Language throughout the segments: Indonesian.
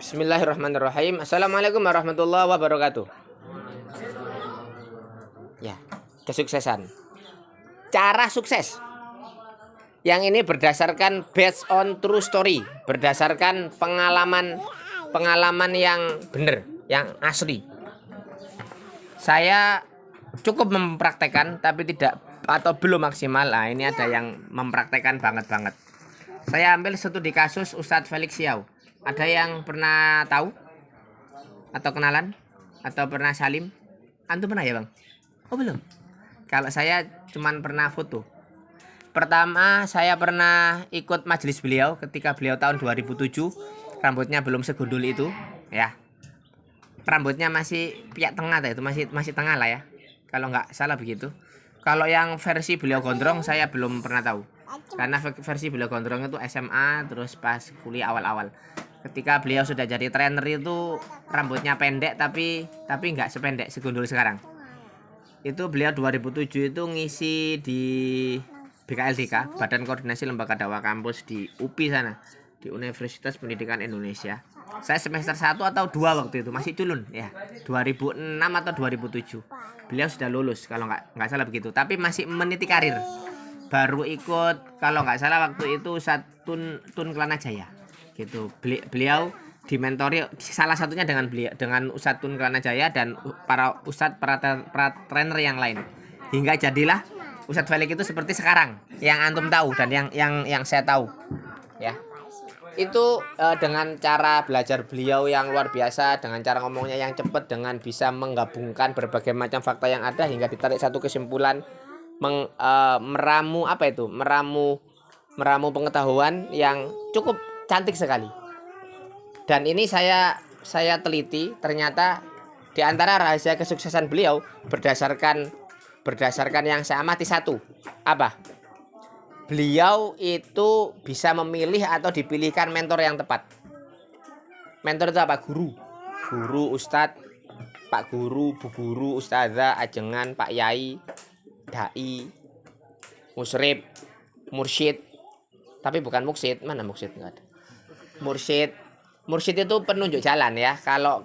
Bismillahirrahmanirrahim. Assalamualaikum warahmatullahi wabarakatuh. Ya, kesuksesan. Cara sukses. Yang ini berdasarkan based on true story, berdasarkan pengalaman yang benar, yang asli. Saya cukup mempraktekkan tapi tidak atau belum maksimal. Nah, ini ada yang mempraktekkan banget. Saya ambil studi kasus Ustadz Felix Xiao. Ada yang pernah tahu atau kenalan atau pernah salim? Antum pernah ya, Bang? Oh, belum. Kalau saya cuman pernah foto. Pertama, saya pernah ikut majelis beliau ketika beliau tahun 2007. Rambutnya belum segundul itu, ya. Rambutnya masih piak tengah itu, masih tengah lah ya. Kalau nggak salah begitu. Kalau yang versi beliau gondrong saya belum pernah tahu. Karena versi beliau gondrong itu SMA terus pas kuliah awal-awal. Ketika beliau sudah jadi trainer itu rambutnya pendek tapi nggak sependek segundul sekarang. Itu beliau 2007 itu ngisi di BKLDK, Badan Koordinasi Lembaga Dakwah Kampus di UPI sana, di Universitas Pendidikan Indonesia. Saya semester 1 atau 2 waktu itu, masih culun ya. 2006 atau 2007. Beliau sudah lulus kalau nggak salah begitu, tapi masih meniti karir. Baru ikut kalau nggak salah waktu itu Tun Kelana Jaya. Gitu. Beliau dimentori salah satunya dengan Ustadz Tun Kelana Jaya dan para ustadz para trainer yang lain. Hingga jadilah Ustadz Felix itu seperti sekarang yang antum tahu dan yang saya tahu. Ya. Itu dengan cara belajar beliau yang luar biasa, dengan cara ngomongnya yang cepat, dengan bisa menggabungkan berbagai macam fakta yang ada hingga ditarik satu kesimpulan, meramu pengetahuan yang cukup cantik sekali. Dan ini saya teliti, ternyata di antara rahasia kesuksesan beliau berdasarkan yang saya amati satu. Apa? Beliau itu bisa memilih atau dipilihkan mentor yang tepat. Mentor itu apa? Guru, ustadz, pak guru, bu guru, ustazah, ajengan, pak yai, dai, musrib, mursyid. Tapi bukan muksid, mana muksid enggak ada. Mursyid itu penunjuk jalan ya. Kalau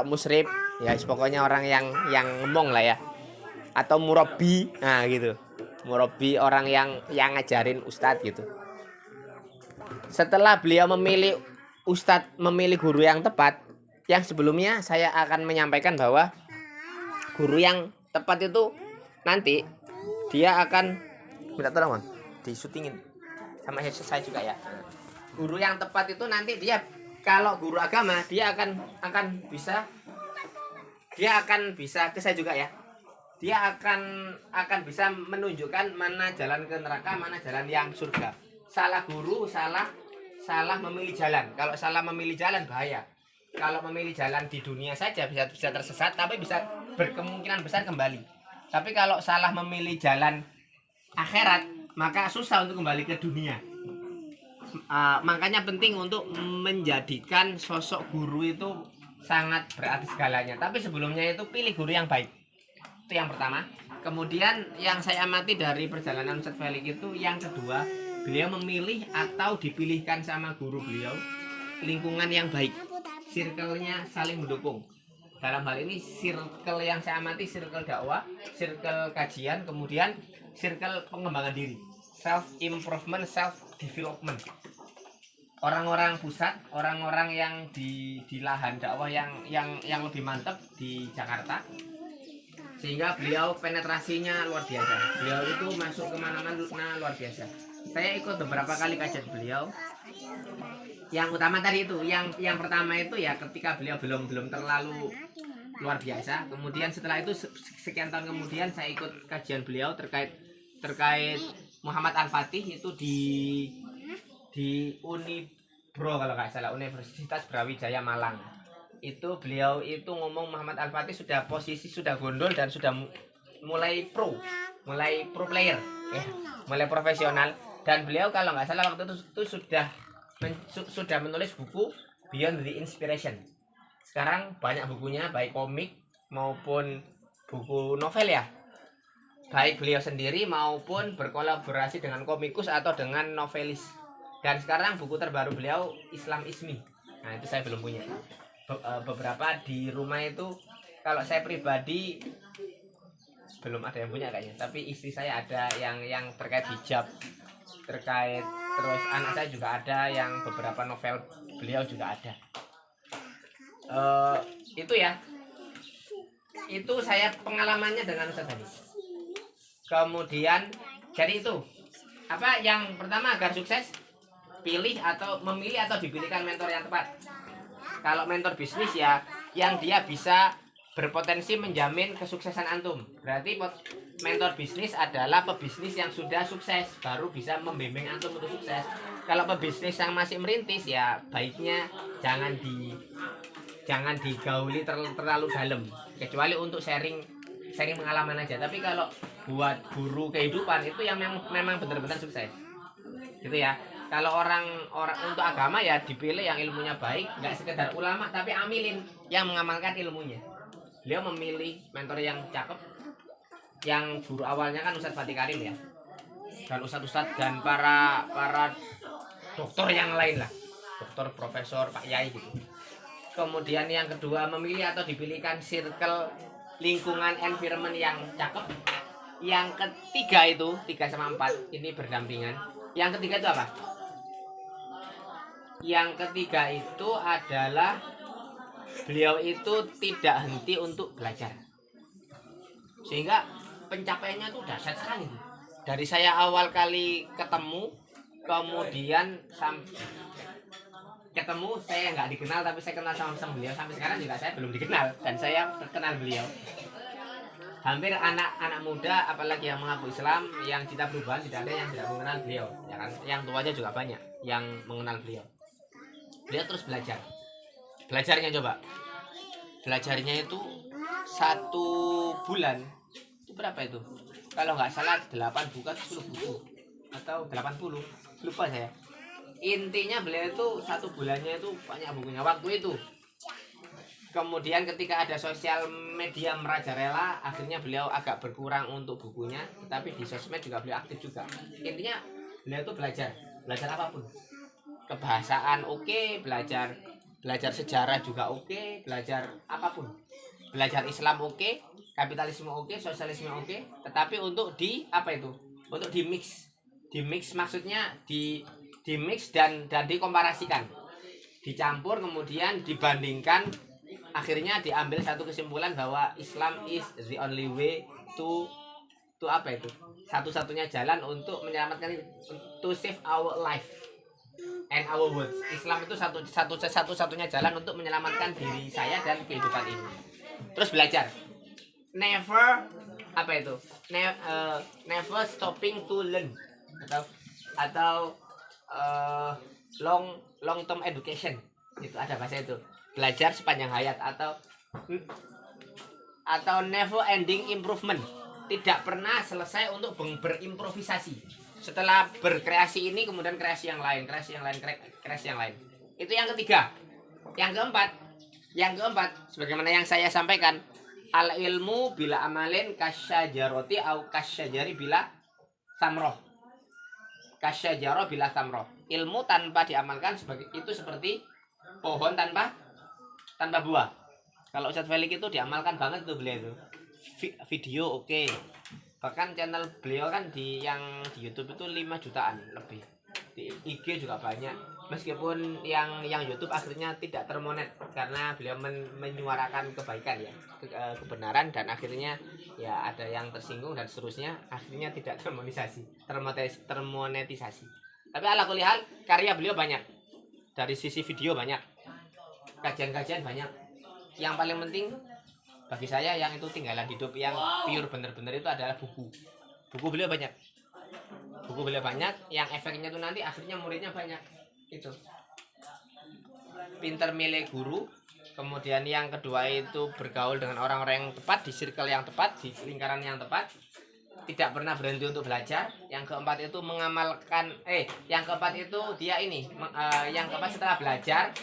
musrib ya pokoknya orang yang ngomong lah ya. Atau murabbi, nah gitu. Murabbi orang yang ngajarin ustadz gitu. Setelah beliau memilih guru yang tepat, yang sebelumnya saya akan menyampaikan bahwa guru yang tepat itu nanti dia akan minta tolong, Bang, disutingin sama saya juga ya. Guru yang tepat itu nanti dia kalau guru agama dia akan bisa ke saya juga ya. Dia akan bisa menunjukkan mana jalan ke neraka, mana jalan yang surga. Salah guru, salah memilih jalan. Kalau salah memilih jalan bahaya. Kalau memilih jalan di dunia saja bisa tersesat, tapi bisa berkemungkinan besar kembali. Tapi kalau salah memilih jalan akhirat, maka susah untuk kembali ke dunia. Makanya penting untuk menjadikan sosok guru itu sangat berarti segalanya. Tapi sebelumnya itu pilih guru yang baik. Itu yang pertama. Kemudian yang saya amati dari perjalanan Ustadz Felix itu yang kedua, beliau memilih atau dipilihkan sama guru beliau lingkungan yang baik. Circle-nya saling mendukung. Dalam hal ini circle yang saya amati circle dakwah, circle kajian, kemudian circle pengembangan diri, self improvement, self development. Orang-orang pusat, orang-orang yang di lahan dakwah yang lebih mantap di Jakarta, sehingga beliau penetrasinya luar biasa. Beliau itu masuk kemana-mana luar biasa. Saya ikut beberapa kali kajian beliau. Yang utama tadi itu, yang pertama itu ya ketika beliau belum terlalu luar biasa. Kemudian setelah itu sekian tahun kemudian saya ikut kajian beliau terkait Muhammad Al-Fatih itu di Unibro kalau nggak salah, Universitas Brawijaya Malang. Itu beliau itu ngomong Muhammad Al-Fatih sudah gondol dan sudah mulai pro player ya, mulai profesional. Dan beliau kalau nggak salah waktu itu sudah menulis buku Beyond the Inspiration. Sekarang banyak bukunya, baik komik maupun buku novel ya, baik beliau sendiri maupun berkolaborasi dengan komikus atau dengan novelis. Dan sekarang buku terbaru beliau Islam Ismi. Nah itu saya belum punya. Beberapa di rumah itu kalau saya pribadi belum ada yang punya kayaknya, tapi istri saya ada yang terkait hijab, terkait, terus anak saya juga ada yang beberapa novel beliau juga ada. Itu ya, itu saya pengalamannya dengan Ustaz tadi. Kemudian jadi itu apa yang pertama, agar sukses pilih atau memilih atau dipilihkan mentor yang tepat. Kalau mentor bisnis ya yang dia bisa berpotensi menjamin kesuksesan antum. Berarti mentor bisnis adalah pebisnis yang sudah sukses, baru bisa membimbing antum untuk sukses. Kalau pebisnis yang masih merintis ya baiknya jangan digauli terlalu dalam, kecuali untuk sharing pengalaman aja. Tapi kalau buat guru kehidupan itu yang memang benar-benar sukses gitu ya. Kalau orang untuk agama ya dipilih yang ilmunya baik, nggak sekedar ulama tapi amilin yang mengamalkan ilmunya. Beliau memilih mentor yang cakep, yang guru awalnya kan Ustadz Fatih Karim ya, dan ustadz dan para dokter yang lain lah, dokter, profesor, pak yai gitu. Kemudian yang kedua, memilih atau dipilihkan circle lingkungan environment yang cakep. Yang ketiga itu 3 sama 4 ini berdampingan. Yang ketiga itu apa? Yang ketiga itu adalah beliau itu tidak henti untuk belajar, sehingga pencapaiannya itu dahsyat sekali. Dari saya awal kali ketemu, kemudian ketemu saya nggak dikenal tapi saya kenal sama beliau, sampai sekarang juga saya belum dikenal dan saya kenal beliau. Hampir anak muda apalagi yang mengaku Islam yang cita perubahan tidak ada yang tidak mengenal beliau ya kan, yang tuanya juga banyak yang mengenal beliau. Beliau terus belajarnya coba, belajarnya itu 1 bulan itu berapa itu, kalau nggak salah 8 buku 10 buku atau 80, lupa saya. Intinya beliau itu 1 bulannya itu banyak bukunya waktu itu. Kemudian ketika ada sosial media merajalela, akhirnya beliau agak berkurang untuk bukunya, tapi di sosmed juga beliau aktif juga. Intinya beliau itu belajar apapun, kebahasaan oke, belajar sejarah juga oke, belajar apapun, belajar Islam oke, kapitalisme oke, sosialisme oke, tetapi untuk untuk di mix maksudnya di mix dan dikomparasikan, dicampur, kemudian dibandingkan, akhirnya diambil satu kesimpulan bahwa Islam is the only way to satu-satunya jalan untuk menyelamatkan, to save our life and our world. Islam itu satu-satunya jalan untuk menyelamatkan diri saya dan kehidupan ini. Terus belajar, never never stopping to learn, atau long term education, itu ada bahasa itu, belajar sepanjang hayat, atau never ending improvement, tidak pernah selesai untuk berimprovisasi. Setelah berkreasi ini kemudian kreasi yang lain. Itu yang ketiga. Yang keempat sebagaimana yang saya sampaikan, al ilmu bila amalin kasyajaroti au kasyajari bila samroh. Kasyajaro bila samroh. Ilmu tanpa diamalkan itu seperti pohon tanpa buah. Kalau Ustadz Felix itu diamalkan banget tuh beliau itu. Video oke. Bahkan channel beliau kan di YouTube itu 5 jutaan lebih. Di IG juga banyak. Meskipun yang YouTube akhirnya tidak termonet karena beliau menyuarakan kebaikan ya, kebenaran, dan akhirnya ya ada yang tersinggung dan seterusnya, akhirnya tidak termonetisasi. Tapi ala kulli hal karya beliau banyak. Dari sisi video banyak. Kajian-kajian banyak. Yang paling penting bagi saya yang itu tinggalan hidup yang pure bener-bener itu adalah buku beliau banyak. Yang efeknya tuh nanti akhirnya muridnya banyak. Itu pinter milih guru. Kemudian yang kedua itu bergaul dengan orang-orang yang tepat, di circle yang tepat, di lingkaran yang tepat, tidak pernah berhenti untuk belajar. Yang keempat itu mengamalkan yang keempat itu dia yang keempat setelah belajar,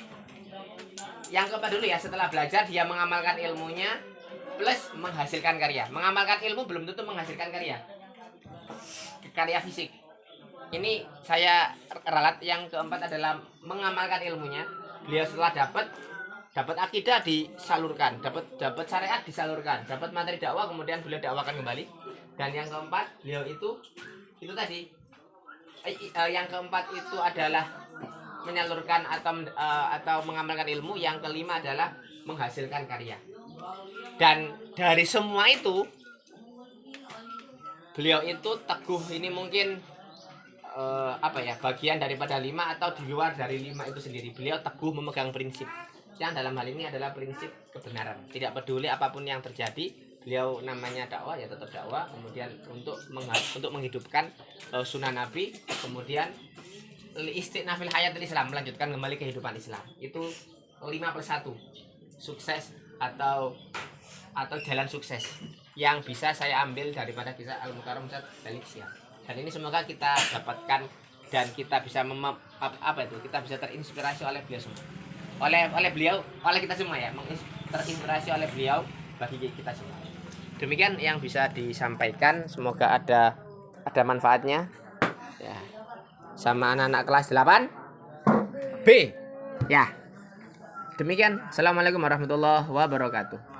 yang keempat dulu ya, setelah belajar dia mengamalkan ilmunya plus menghasilkan karya. Mengamalkan ilmu belum tentu menghasilkan karya fisik. Ini saya ralat. Yang keempat adalah mengamalkan ilmunya, beliau setelah dapat akidah disalurkan, dapat syariat disalurkan, dapat materi dakwah kemudian beliau dakwakan kembali. Dan yang keempat beliau itu tadi yang keempat itu adalah menyalurkan atau mengamalkan ilmu. Yang kelima adalah menghasilkan karya. Dan dari semua itu beliau itu teguh, ini mungkin bagian daripada 5 atau di luar dari 5 itu sendiri. Beliau teguh memegang prinsip, yang dalam hal ini adalah prinsip kebenaran. Tidak peduli apapun yang terjadi, beliau namanya dakwah ya tetap dakwah. Kemudian untuk menghidupkan sunnah Nabi, kemudian istiqnafil hayatul Islam, melanjutkan kembali kehidupan Islam. Itu 5+1 sukses atau jalan sukses yang bisa saya ambil daripada kisah Al-Mukarram Ustaz Felix Siau. Dan ini semoga kita dapatkan dan kita bisa kita bisa terinspirasi oleh beliau semua. Oleh kita semua ya, terinspirasi oleh beliau bagi kita semua. Demikian yang bisa disampaikan, semoga ada manfaatnya ya. Sama anak-anak kelas 8B ya. Demikian, assalamualaikum warahmatullahi wabarakatuh.